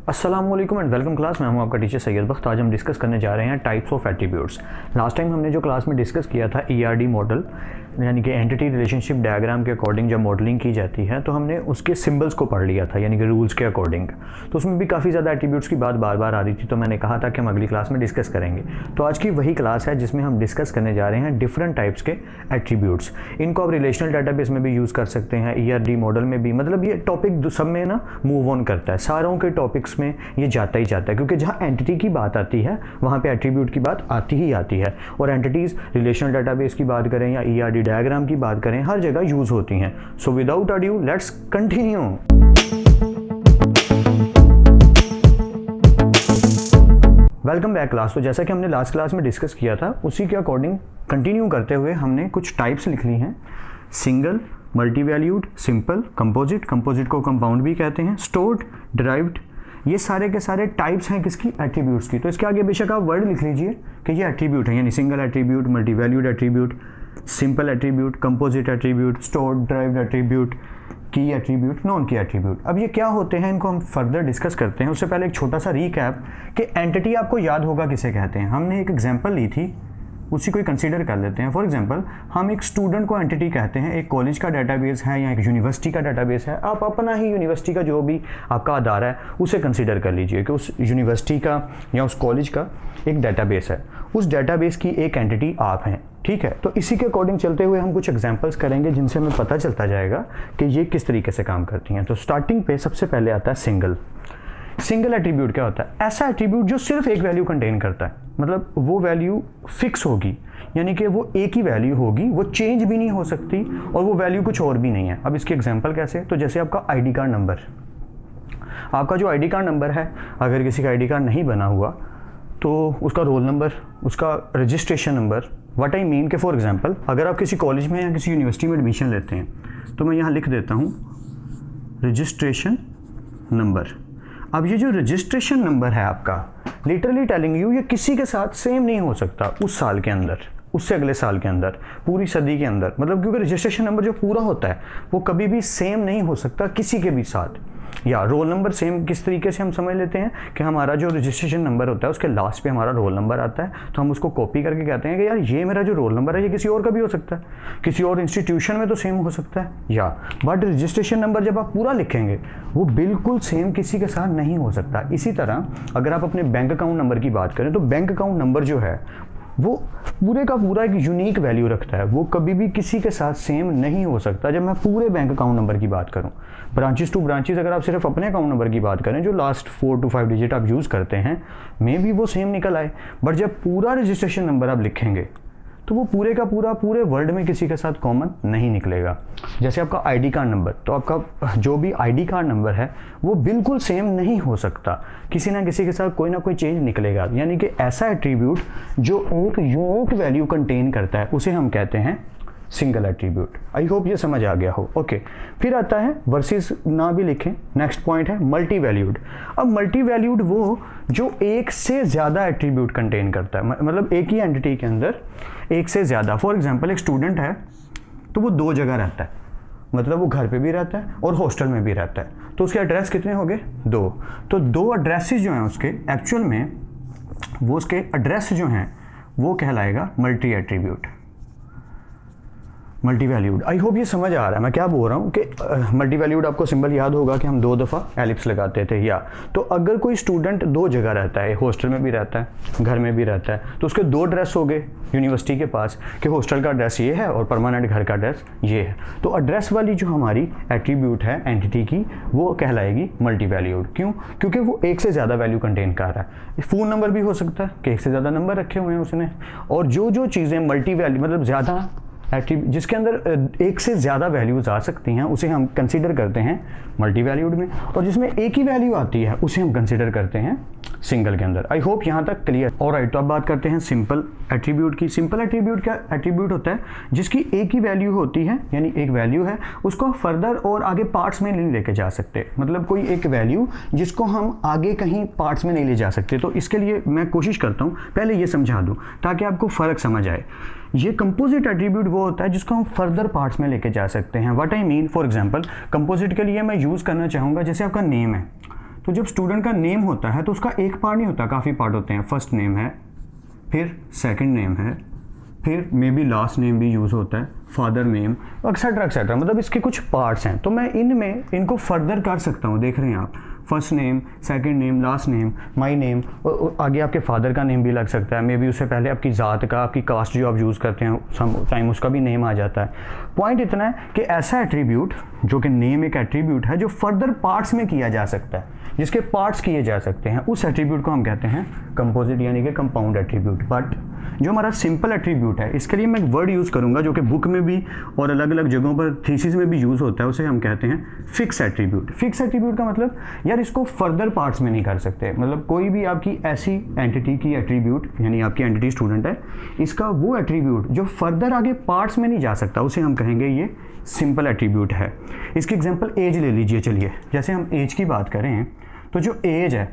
अस्सलामुअलैकुम and welcome class. मैं हूं आपका टीचर सैयद बख्त। आज हम डिस्कस करने जा रहे हैं types of attributes. Last time हमने जो क्लास में डिस्कस किया था ईआरडी मॉडल, यानी कि एंटिटी रिलेशनशिप डायग्राम के अकॉर्डिंग जब मॉडलिंग की जाती है तो हमने उसके सिंबल्स को पढ़ लिया था, यानी कि रूल्स के अकॉर्डिंग। तो उसमें भी काफ़ी ज़्यादा एट्रीब्यूट्स की बात बार बार आ रही थी, तो मैंने कहा था कि हम अगली क्लास में डिस्कस करेंगे। तो आज की वही क्लास है जिसमें हम डिस्कस करने जा रहे हैं डिफरेंट टाइप्स के एट्रीब्यूट्स। इनको आप रिलेशनल डाटाबेस में भी यूज़ कर सकते हैं, ईआरडी मॉडल में भी। मतलब ये टॉपिक सब में ना मूव ऑन करता है, सारों के टॉपिक्स में ये जाता ही जाता है, क्योंकि जहाँ एंटिटी की बात आती है वहाँ पे एट्रीब्यूट की बात आती ही आती है। और एंटिटीज़ रिलेशनल डाटाबेस की बात करें या ईआरडी डायग्राम की बात करें, हर जगह यूज़ होती हैं। So without adieu let's continue. Welcome back class. तो जैसा कि हमने लास्ट क्लास में डिस्कस किया था उसी के अकॉर्डिंग कंटिन्यू करते हुए हमने कुछ टाइप्स लिख ली हैं। Single, multi valued, simple, composite, composite को कंपाउंड भी कहते हैं, स्टोर्ड, डिराइव्ड, ये सारे के सारे टाइप्स हैं किसकी? एट्रीब्यूट्स की। तो इसके आगे बेशक आप वर्ड लिख लीजिए कि ये एट्रीब्यूट है, यानी single attribute, multi valued attribute, simple attribute, composite attribute, stored, derived attribute, की एट्रीब्यूट, नॉन की एट्रीब्यूट। अब ये क्या होते हैं, इनको हम फर्दर डिस्कस करते हैं। उससे पहले एक छोटा सा रीकैप कि एंटिटी आपको याद होगा किसे कहते हैं। हमने एक एग्जांपल ली थी, उसी को कंसीडर कर लेते हैं। फॉर एग्जांपल हम एक स्टूडेंट को एंटिटी कहते हैं। एक कॉलेज का डाटाबेस है या एक यूनिवर्सिटी का डाटाबेस है, आप अपना ही यूनिवर्सिटी का जो भी आपका अदारा है उसे कंसीडर कर लीजिए कि उस यूनिवर्सिटी का या उस कॉलेज का एक डाटाबेस है, उस डाटाबेस की एक एंटिटी आप हैं। ठीक है, तो इसी के अकॉर्डिंग चलते हुए हम कुछ एग्जांपल्स करेंगे जिनसे हमें पता चलता जाएगा कि ये किस तरीके से काम करती हैं। तो स्टार्टिंग पे सबसे पहले आता है सिंगल। सिंगल एट्रीब्यूट क्या होता है? ऐसा एट्रीब्यूट जो सिर्फ एक वैल्यू कंटेन करता है, मतलब वो वैल्यू फिक्स होगी, यानी कि वो एक ही वैल्यू होगी, वो चेंज भी नहीं हो सकती और वो वैल्यू कुछ और भी नहीं है। अब इसकी एग्जांपल कैसे? तो जैसे आपका आईडी कार्ड नंबर, आपका जो आईडी कार्ड नंबर है, अगर किसी का आईडी कार्ड नहीं बना हुआ तो उसका रोल नंबर, उसका registration number, what I mean के फॉर एग्जांपल अगर आप किसी कॉलेज में या किसी यूनिवर्सिटी में एडमिशन लेते हैं तो मैं यहाँ लिख देता हूँ रजिस्ट्रेशन नंबर। अब ये जो रजिस्ट्रेशन नंबर है आपका, लिटरली टेलिंग यू, ये किसी के साथ सेम नहीं हो सकता उस साल के अंदर, उससे अगले साल के अंदर, पूरी सदी के अंदर। मतलब क्योंकि रजिस्ट्रेशन नंबर जो पूरा होता है वो कभी भी सेम नहीं हो सकता किसी के भी साथ। या रोल नंबर सेम किस तरीके से हम समझ लेते हैं कि हमारा जो रजिस्ट्रेशन नंबर होता है उसके लास्ट पे हमारा रोल नंबर आता है, तो हम उसको कॉपी करके कहते हैं कि यार ये मेरा जो रोल नंबर है ये किसी और का भी हो सकता है, किसी और इंस्टीट्यूशन में तो सेम हो सकता है या, बट रजिस्ट्रेशन नंबर जब आप पूरा लिखेंगे वो बिल्कुल सेम किसी के साथ नहीं हो सकता। इसी तरह अगर आप अपने बैंक अकाउंट नंबर की बात करें तो बैंक अकाउंट नंबर जो है वो पूरे का पूरा एक यूनिक वैल्यू रखता है, वो कभी भी किसी के साथ सेम नहीं हो सकता। जब मैं पूरे बैंक अकाउंट नंबर की बात करूं, ब्रांचेस टू ब्रांचेस, अगर आप सिर्फ अपने अकाउंट नंबर की बात करें जो लास्ट 4 to 5 डिजिट आप यूज़ करते हैं, मे भी वो सेम निकल आए, बट जब पूरा रजिस्ट्रेशन नंबर आप लिखेंगे तो वो पूरे का पूरा पूरे वर्ल्ड में किसी के साथ कॉमन नहीं निकलेगा। जैसे आपका आईडी कार्ड नंबर, तो आपका जो भी आईडी कार्ड नंबर है वो बिल्कुल सेम नहीं हो सकता, किसी ना किसी के साथ कोई ना कोई चेंज निकलेगा। यानी कि ऐसा एट्रीब्यूट जो एक यूनिक वैल्यू कंटेन करता है उसे हम कहते हैं सिंगल एट्रीब्यूट। आई होप ये समझ आ गया हो। ओके, फिर आता है वर्सेस, ना भी लिखें, नेक्स्ट पॉइंट है मल्टी वैल्यूड। अब मल्टी वैल्यूड वो जो एक से ज़्यादा एट्रीब्यूट कंटेन करता है, मतलब एक ही एंटिटी के अंदर एक से ज़्यादा। फॉर एग्जांपल एक स्टूडेंट है तो वो 2 जगह रहता है, मतलब वो घर पे भी रहता है और हॉस्टल में भी रहता है, तो उसके एड्रेस कितने हो गए? 2। तो 2 एड्रेसेस जो हैं उसके एक्चुअल में, वो उसके एड्रेस जो हैं वो कहलाएगा multi attribute, multi valued. I hope ये समझ आ रहा है मैं क्या बोल रहा हूँ कि मल्टी वैल्यूड आपको सिंबल याद होगा कि हम 2 दफ़ा एलिप्स लगाते थे। या तो अगर कोई स्टूडेंट 2 जगह रहता है, हॉस्टल में भी रहता है, घर में भी रहता है, तो उसके 2 एड्रेस हो गए यूनिवर्सिटी के पास कि हॉस्टल का एड्रेस ये है और परमानेंट घर का एड्रेस ये है। तो एड्रेस वाली जो हमारी एट्रीब्यूट है एंटिटी की वो कहलाएगी मल्टी वैल्यूड। क्यों? क्योंकि वो एक से ज़्यादा वैल्यू कंटेन कर रहा है। फ़ोन नंबर भी हो सकता है कि एक से ज़्यादा नंबर रखे हुए हैं उसने, और जो चीज़ें मल्टी वैल्यू मतलब ज़्यादा जिसके अंदर एक से ज़्यादा वैल्यूज आ सकती हैं उसे हम कंसीडर करते हैं मल्टी वैल्यूड में, और जिसमें एक ही वैल्यू आती है उसे हम कंसीडर करते हैं सिंगल के अंदर। आई होप यहाँ तक क्लियर। ऑलराइट, तो अब बात करते हैं सिंपल एट्रीब्यूट की। सिंपल एट्रीब्यूट क्या एट्रीब्यूट होता है? जिसकी एक ही वैल्यू होती है, यानी एक वैल्यू है, उसको फर्दर और आगे पार्ट्स में नहीं लेके जा सकते। मतलब कोई एक वैल्यू जिसको हम आगे कहीं पार्ट्स में नहीं ले जा सकते। तो इसके लिए मैं कोशिश करता हूँ पहले ये समझा दूँ ताकि आपको फ़र्क समझ आए। ये कंपोजिट एट्रीब्यूट वो होता है जिसको हम फर्दर पार्ट्स में लेके जा सकते हैं। What I mean, for example composite के लिए मैं यूज़ करना चाहूँगा, जैसे आपका नेम है, तो जब स्टूडेंट का नेम होता है तो उसका एक पार्ट नहीं होता, काफ़ी पार्ट होते हैं। फर्स्ट नेम है, फिर सेकंड नेम है, फिर मे बी लास्ट नेम भी यूज़ होता है, फादर नेम, एक्सेट्रा एक्सेट्रा, मतलब इसके कुछ पार्ट्स हैं। तो मैं इनको फर्दर कर सकता हूँ। देख रहे हैं आप, first name, second name, last name, my name, आगे आपके फादर का नेम भी लग सकता है, मे बी उससे पहले आपकी ज़ात का, आपकी कास्ट जो आप यूज़ करते हैं सम टाइम, उसका भी नेम आ जाता है। पॉइंट इतना है कि ऐसा एट्रीब्यूट जो कि नेम एक एट्रीब्यूट है जो फर्दर पार्ट्स में किया जा सकता है, जिसके पार्ट्स किए जा सकते हैं, उस एट्रीब्यूट को हम कहते हैं कंपोजिट यानी कि कंपाउंड एट्रीब्यूट। बट जो हमारा सिंपल एट्रीब्यूट है, इसके लिए मैं एक वर्ड यूज़ करूंगा जो कि बुक में भी और अलग अलग जगहों पर थीसिस में भी यूज़ होता है, उसे हम कहते हैं फिक्स एट्रीब्यूट। फिक्स एट्रीब्यूट का मतलब यार इसको फर्दर पार्ट्स में नहीं कर सकते, मतलब कोई भी आपकी ऐसी एंटिटी की एट्रीब्यूट, यानी आपकी एंटिटी स्टूडेंट है, इसका वो एट्रीब्यूट जो फर्दर आगे पार्ट्स में नहीं जा सकता, उसे हम कहेंगे ये सिंपल एट्रीब्यूट है। इसकी एग्जांपल एज ले लीजिए। चलिए, जैसे हम एज की बात करें तो जो एज है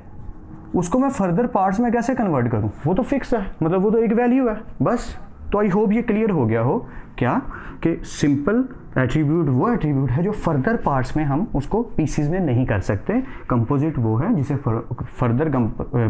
उसको मैं फर्दर पार्ट्स में कैसे कन्वर्ट करूं? वो तो फिक्स है, मतलब वो तो एक वैल्यू है बस। तो आई होप ये क्लियर हो गया हो क्या कि सिंपल एट्रीब्यूट वो एट्रीब्यूट है जो फर्दर पार्ट्स में हम उसको पीसीज में नहीं कर सकते। कंपोजिट वो है जिसे फर्दर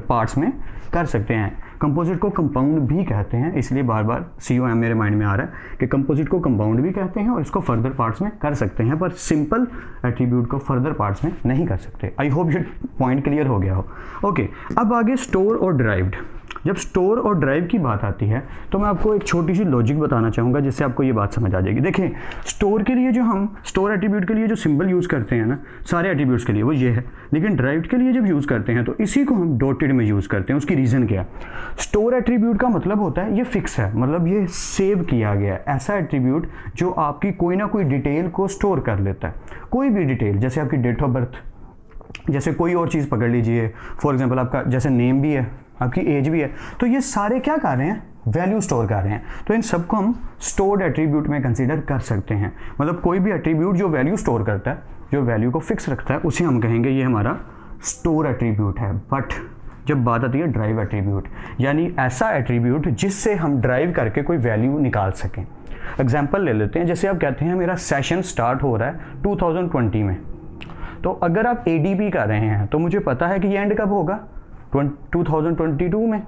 पार्ट्स में कर सकते हैं। कंपोजिट को कंपाउंड भी कहते हैं, इसलिए बार बार COM मेरे माइंड में आ रहा है कि कंपोजिट को कंपाउंड भी कहते हैं और इसको फर्दर पार्ट्स में कर सकते हैं, पर सिंपल एट्रीब्यूट को फर्दर पार्ट्स में नहीं कर सकते। आई होप ये पॉइंट क्लियर हो गया हो। ओके, अब आगे स्टोर और ड्राइव्ड। जब स्टोर और ड्राइव की बात आती है तो मैं आपको एक छोटी सी लॉजिक बताना चाहूँगा जिससे आपको ये बात समझ आ जाएगी। देखिए, स्टोर के लिए जो हम स्टोर एट्रीब्यूट के लिए जो सिंबल यूज़ करते हैं ना, सारे एट्रीब्यूट्स के लिए वो ये है, लेकिन ड्राइव्ड के लिए जब यूज़ करते हैं तो इसी को हम डॉटेड में यूज़ करते हैं। उसकी रीज़न क्या है? स्टोर एट्रीब्यूट का मतलब होता है ये फिक्स है, मतलब ये सेव किया गया है, ऐसा एट्रीब्यूट जो आपकी कोई ना कोई डिटेल को स्टोर कर लेता है। कोई भी डिटेल, जैसे आपकी डेट ऑफ बर्थ, जैसे कोई और चीज़ पकड़ लीजिए, फॉर एग्जांपल आपका जैसे नेम भी है, आपकी एज भी है, तो ये सारे क्या कर रहे हैं? वैल्यू स्टोर कर रहे हैं। तो इन सबको हम स्टोर्ड एट्रीब्यूट में कंसीडर कर सकते हैं। मतलब कोई भी एट्रीब्यूट जो वैल्यू स्टोर करता है, जो वैल्यू को फिक्स रखता है, उसे हम कहेंगे ये हमारा स्टोर एट्रीब्यूट है। बट जब बात आती है ड्राइव एट्रीब्यूट, यानी ऐसा एट्रीब्यूट जिससे हम ड्राइव करके कोई वैल्यू निकाल सकें। एग्जाम्पल ले लेते हैं, जैसे आप कहते हैं मेरा सेशन स्टार्ट हो रहा है 2020 में, तो अगर आप ADP कर रहे हैं तो मुझे पता है कि ये एंड कब होगा? 2022 में,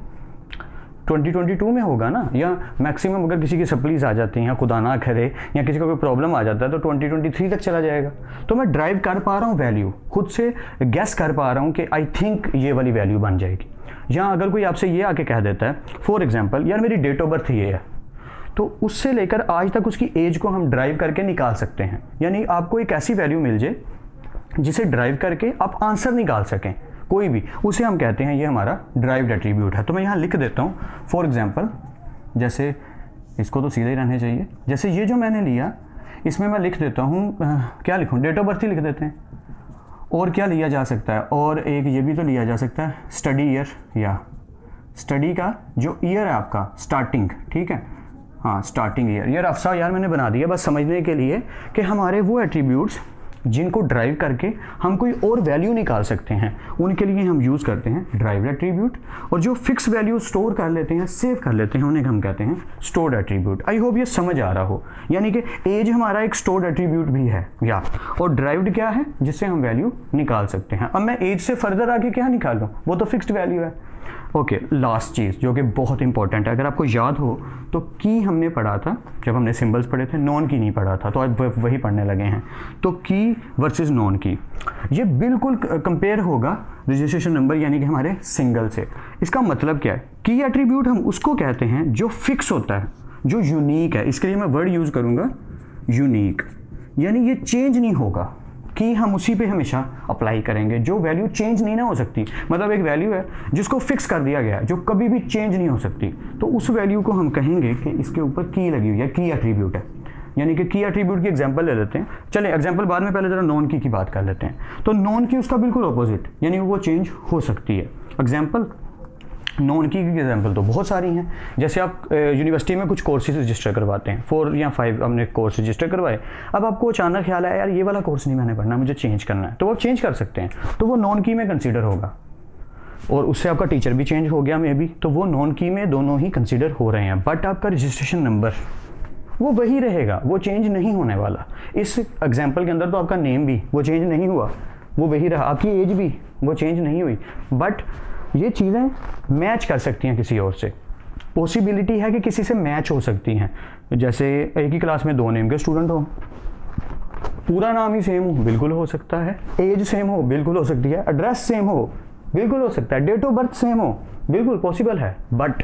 2022 में होगा ना। या मैक्सिमम अगर किसी की सप्लीज आ जाती हैं या खुदा ना करे या किसी का कोई प्रॉब्लम आ जाता है तो 2023 तक चला जाएगा। तो मैं ड्राइव कर पा रहा हूँ वैल्यू, खुद से गैस कर पा रहा हूँ कि आई थिंक ये वाली वैल्यू बन जाएगी। या अगर कोई आपसे ये आके कह देता है फॉर एग्जाम्पल, यार मेरी डेट ऑफ बर्थ ये है, तो उससे लेकर आज तक उसकी एज को हम ड्राइव करके निकाल सकते हैं। यानी आपको एक ऐसी वैल्यू मिल जाए जिसे ड्राइव करके आप आंसर निकाल सकें कोई भी, उसे हम कहते हैं ये हमारा ड्राइव्ड एट्रीब्यूट है। तो मैं यहाँ लिख देता हूँ फॉर एग्जांपल, जैसे इसको तो सीधे ही रहने चाहिए, जैसे ये जो मैंने लिया इसमें मैं लिख देता हूँ, क्या लिखूँ? डेट ऑफ बर्थ ही लिख देते हैं। और क्या लिया जा सकता है? और एक ये भी तो लिया जा सकता है स्टडी ईयर, या स्टडी का जो ईयर है आपका स्टार्टिंग, ठीक है, हाँ स्टार्टिंग ईयर। यार अफसा यार मैंने बना दिया बस समझने के लिए कि हमारे वो एट्रीब्यूट्स जिनको ड्राइव करके हम कोई और वैल्यू निकाल सकते हैं, उनके लिए हम यूज़ करते हैं ड्राइव्ड एट्रीब्यूट। और जो फिक्स वैल्यू स्टोर कर लेते हैं, सेव कर लेते हैं, उन्हें हम कहते हैं स्टोर्ड एट्रीब्यूट। आई होप ये समझ आ रहा हो। यानी कि एज हमारा एक स्टोर्ड एट्रीब्यूट भी है, या और ड्राइव्ड क्या है? जिससे हम वैल्यू निकाल सकते हैं। अब मैं एज से फर्दर आगे क्या निकालूँ? वो तो फिक्स्ड वैल्यू है। ओके, लास्ट चीज़ जो कि बहुत इंपॉर्टेंट है, अगर आपको याद हो तो की हमने पढ़ा था जब हमने सिंबल्स पढ़े थे, नॉन की नहीं पढ़ा था, तो आज वही पढ़ने लगे हैं। तो की वर्सेस नॉन की, ये बिल्कुल कंपेयर होगा रजिस्ट्रेशन नंबर यानी कि हमारे सिंगल से। इसका मतलब क्या है? की एट्रीब्यूट हम उसको कहते हैं जो फिक्स होता है, जो यूनिक है। इसके लिए मैं वर्ड यूज़ करूँगा यूनिक, यानी ये चेंज नहीं होगा। कि हम उसी पे हमेशा अप्लाई करेंगे, जो वैल्यू चेंज नहीं ना हो सकती। मतलब एक वैल्यू है जिसको फिक्स कर दिया गया है, जो कभी भी चेंज नहीं हो सकती, तो उस वैल्यू को हम कहेंगे कि इसके ऊपर की लगी हुई है, की एट्रीब्यूट है। यानी कि की एट्रीब्यूट की एग्जांपल ले लेते हैं। चलिए एग्जांपल बाद में, पहले जरा नॉन की बात कर लेते हैं। तो नॉन की उसका बिल्कुल अपोजिट, यानी वो चेंज हो सकती है। एग्जाम्पल नॉन की एग्जाम्पल तो बहुत सारी हैं। जैसे आप यूनिवर्सिटी में कुछ कोर्सेज रजिस्टर करवाते हैं, 4 या 5 हमने कोर्स रजिस्टर करवाए। अब आपको अचानक ख्याल आया यार ये वाला कोर्स नहीं मैंने पढ़ना, मुझे चेंज करना है, तो वो चेंज कर सकते हैं। तो वो नॉन की में कंसीडर होगा, और उससे आपका टीचर भी चेंज हो गया मे बी, तो वो नॉन की में दोनों ही कंसीडर हो रहे हैं। बट आपका रजिस्ट्रेशन नंबर वो वही रहेगा, वो चेंज नहीं होने वाला। इस एग्जाम्पल के अंदर तो आपका नेम भी वो चेंज नहीं हुआ, वो वही रहा, आपकी एज भी वो चेंज नहीं हुई, बट ये चीज़ें मैच कर सकती हैं किसी और से, पॉसिबिलिटी है कि किसी से मैच हो सकती हैं। जैसे एक ही क्लास में 2 नेम के स्टूडेंट हो, पूरा नाम ही सेम हो, बिल्कुल हो सकता है, एज सेम हो, बिल्कुल हो सकती है, एड्रेस सेम हो, बिल्कुल हो सकता है, डेट ऑफ बर्थ सेम हो, बिल्कुल पॉसिबल है, बट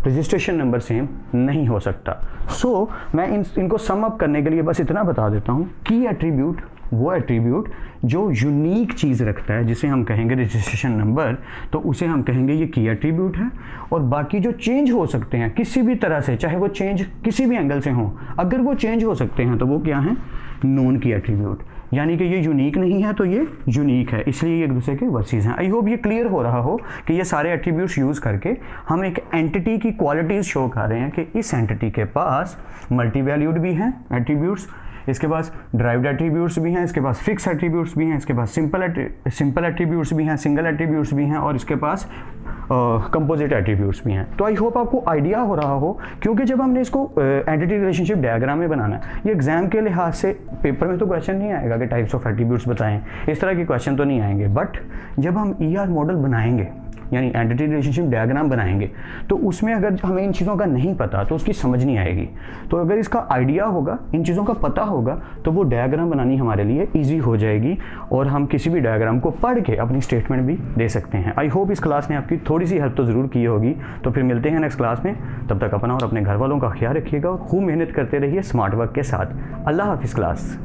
रजिस्ट्रेशन नंबर सेम नहीं हो सकता। सो मैं इनको सम अप करने के लिए बस इतना बता देता हूँ, की एट्रीब्यूट वो एट्रीब्यूट जो यूनिक चीज़ रखता है, जिसे हम कहेंगे रजिस्ट्रेशन नंबर, तो उसे हम कहेंगे ये की एट्रीब्यूट है। और बाकी जो चेंज हो सकते हैं किसी भी तरह से, चाहे वो चेंज किसी भी एंगल से हो, अगर वो चेंज हो सकते हैं तो वो क्या है, नॉन की एट्रीब्यूट, यानी कि ये यूनिक नहीं है तो ये यूनिक है, इसलिए ये एक दूसरे के वर्सेस हैं। आई होप ये क्लियर हो रहा हो कि ये सारे एट्रीब्यूट्स यूज़ करके हम एक एंटिटी की क्वालिटीज़ शो कर रहे हैं कि इस एंटिटी के पास मल्टी वैल्यूड भी हैं एट्रीब्यूट्स, इसके पास ड्राइव्ड एट्रीब्यूट्स भी हैं, इसके पास फिक्स एट्रीब्यूट्स भी हैं, इसके पास सिंपल एट्रीब्यूट्स भी हैं, सिंगल एट्रीब्यूट्स भी हैं, और इसके पास कंपोजिट एट्रीब्यूट्स भी हैं। तो आई होप आपको आइडिया हो रहा हो, क्योंकि जब हमने इसको एंटिटी रिलेशनशिप डायग्राम में बनाना है, ये एग्जाम के लिहाज से पेपर में तो क्वेश्चन नहीं आएगा कि टाइप्स ऑफ एट्रीब्यूट्स बताएं, इस तरह के क्वेश्चन तो नहीं आएंगे, बट जब हम ER मॉडल बनाएंगे यानी एंटिटी रिलेशनशिप डायग्राम बनाएंगे, तो उसमें अगर हमें इन चीज़ों का नहीं पता तो उसकी समझ नहीं आएगी। तो अगर इसका आइडिया होगा, इन चीज़ों का पता होगा, तो वो डायग्राम बनानी हमारे लिए ईजी हो जाएगी और हम किसी भी डायग्राम को पढ़ के अपनी स्टेटमेंट भी दे सकते हैं। आई होप इस क्लास ने आपकी थोड़ी सी हेल्प तो ज़रूर की होगी। तो फिर मिलते हैं नेक्स्ट क्लास में, तब तक अपना और अपने घर वालों का ख्याल रखिएगा और खूब मेहनत करते रहिए स्मार्ट वर्क के साथ। अल्लाह हाफिज़ क्लास।